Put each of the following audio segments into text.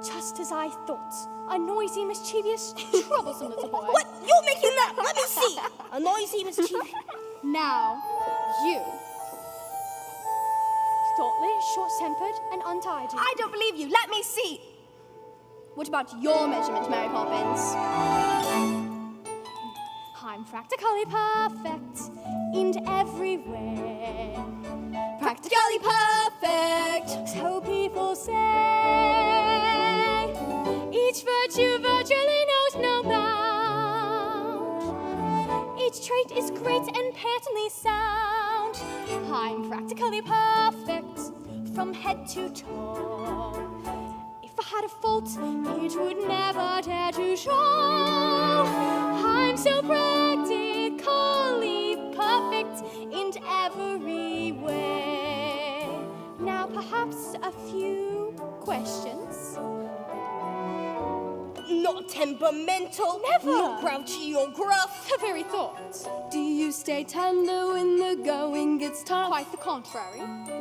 Just as I thought. A noisy, mischievous, troublesome little boy. What? You're making that? Let me see. A noisy, mischievous... Now, you. Thoughtless, short-tempered, and untidy. I don't believe you. Let me see. What about your measurement, Mary Poppins? I'm practically perfect in every way. Practically perfect. So people say. Each virtue virtually knows no bound. Each trait is great and patently sound. I'm practically perfect from head to toe. If I had a fault, it would never dare to show. I'm so practically perfect in every way. Now perhaps a few questions. Not temperamental. Never. Not grouchy or gruff. The very thought. Do you stay tender when the going gets tough? Quite the contrary.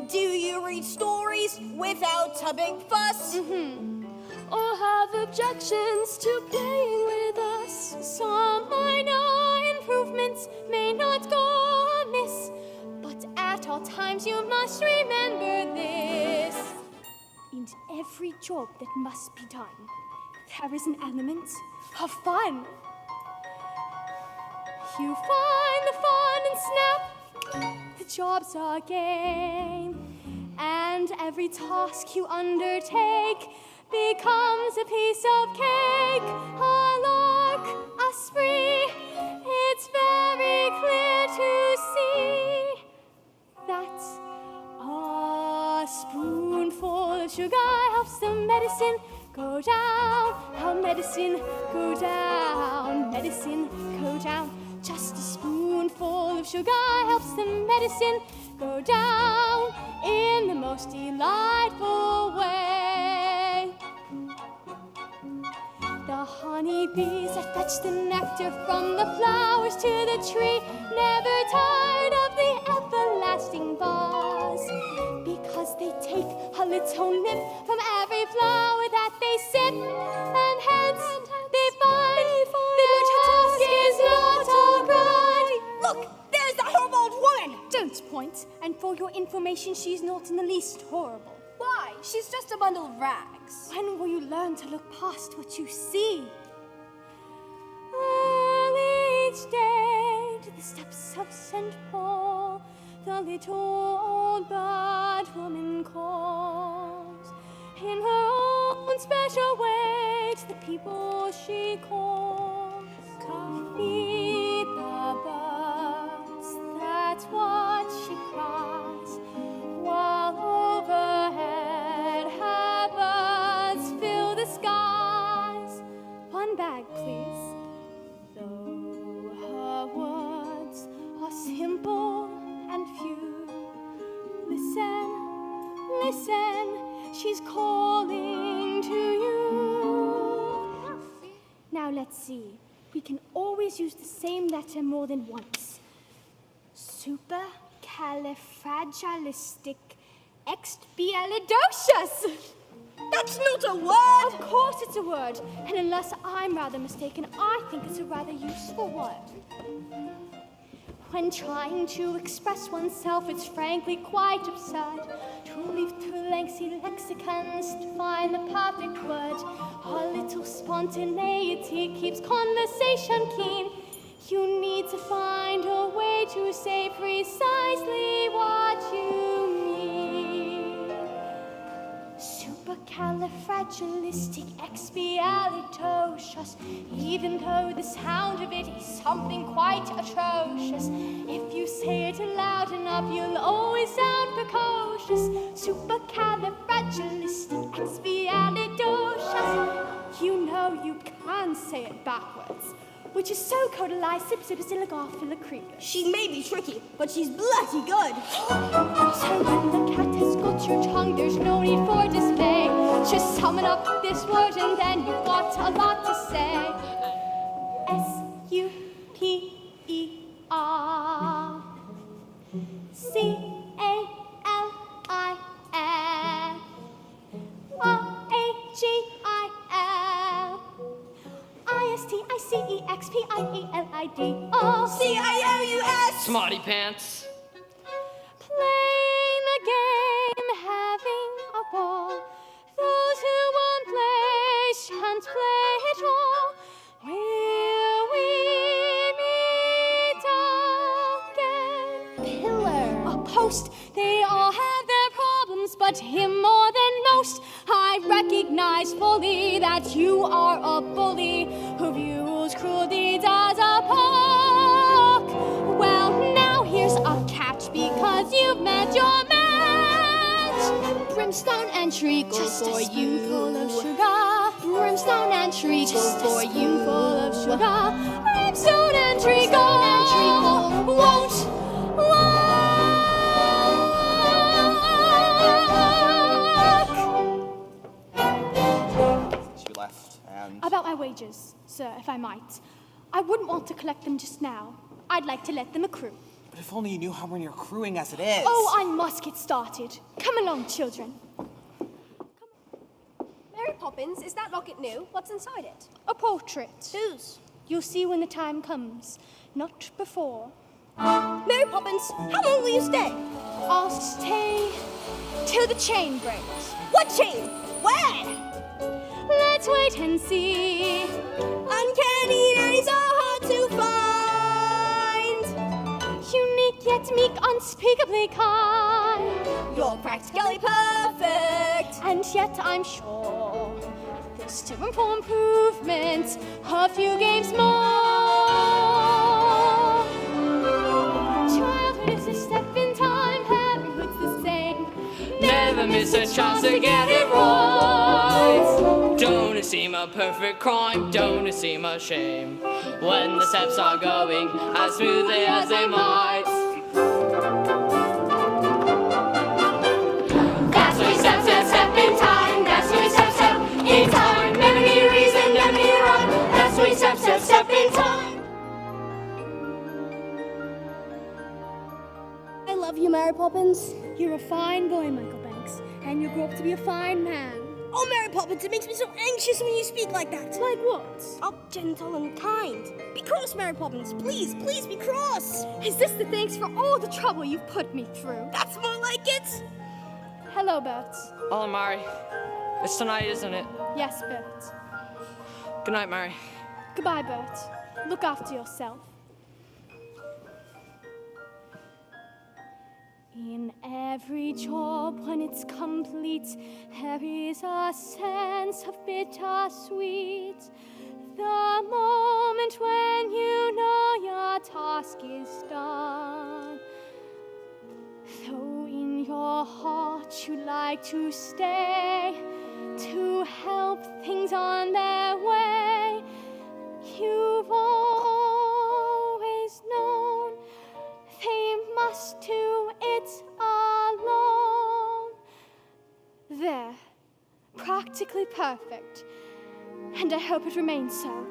Do you read stories without a big fuss? Or have objections to playing with us? Some minor improvements may not go amiss, but at all times you must remember this. In every job that must be done, there is an element of fun. You find the fun and snap, the job's a game, and every task you undertake becomes a piece of cake, a lark, a spree. It's very clear to see that a spoonful of sugar helps the medicine go down. How medicine go down, medicine go down. Just a spoonful of sugar helps the medicine go down in the most delightful way. The honeybees that fetch the nectar from the flowers to the tree, never tired of the everlasting buzz, because they take a little nip from every flower that they sip, and hence they find their task is not all right. Look, there's the horrible old woman. Don't point, and for your information, she's not in the least horrible. Why? She's just a bundle of rags. When will you learn to look past what you see? Early each day to the steps of St. Paul, the little old bird woman calls. In her own special way to the people she calls. Come feed the birds, that's what she cries, while overhead her birds fill the skies. One bag, please. Though her words are simple and few, listen, listen, she's calling to you. Now let's see. We can always use the same letter more than once. Supercalifragilisticexpialidocious. That's not a word. Of course it's a word, and unless I'm rather mistaken, I think it's a rather useful word. When trying to express oneself, it's frankly quite absurd to leaf through lengthy lexicons to find the perfect word. A little spontaneity keeps conversation keen. You need to find a way to say precisely what you mean. Supercalifragilisticexpialidocious, even though the sound of it is something quite atrocious. If you say it loud enough, you'll always sound precocious. Supercalifragilisticexpialidocious. You know you can say it backwards, which is so codalized. She may be tricky, but she's bloody good. So when the cat has got your tongue, there's no need for dismay. Just summon up this word and then you've got a lot to say. Supercalifragilisticexpialidocious. S-T-I-C-E-X-P-I-E-L-I-D-O. C-I-O-U-S. Smarty pants. Playing the game, having a ball. Those who won't play shan't play at all. Will we meet again? Pillar, a post, they all have their problems, but him more than most. I recognize fully that you are a bully who views cruel deeds as a poke. Well, now here's a catch because you've met your match. Brimstone and treacle Just for a you, full of spoonful. sugar. Brimstone and treacle Just a for you, full of spoonful. sugar. Brimstone and treacle won't work. She left, and About my wages, sir, if I might. I wouldn't want to collect them just now. I'd like to let them accrue. but if only you knew how many you're accruing as it is. Oh, I must get started. Come along, children. Mary Poppins, is that locket new? What's inside it? A portrait. Whose? You'll see when the time comes, not before. Mary Poppins, how long will you stay? I'll stay till the chain breaks. What chain? Where? Let's wait and see. Uncanny nannies are hard to find. Unique yet meek, unspeakably kind. You're practically perfect. And yet I'm sure there's still room for improvement. A few games more. Childhood is a step in time. Parenthood's the same. Never miss a chance to get it right. Don't it seem a perfect crime? Don't it seem a shame when the steps are going as smoothly as they might? That's why step, step, step in time. That's why step, step in time. Never need a reason, never need a rhyme. That's why step, step, step in time. I love you, Mary Poppins. You're a fine boy, Michael Banks, and you'll grow up to be a fine man. Oh, Mary Poppins, it makes me so anxious when you speak like that. Like what? Oh, gentle and kind. Be cross, Mary Poppins. Please, please be cross. Is this the thanks for all the trouble you've put me through? That's more like it. Hello, Bert. Oh, Mary. It's tonight, isn't it? Yes, Bert. Good night, Mary. Goodbye, Bert. Look after yourself. In every job, when it's complete, there is a sense of bittersweet. The moment when you know your task is done. Though in your heart you'd like to stay, to help things on their way, you've always known they must do it alone. There, practically perfect, and I hope it remains so.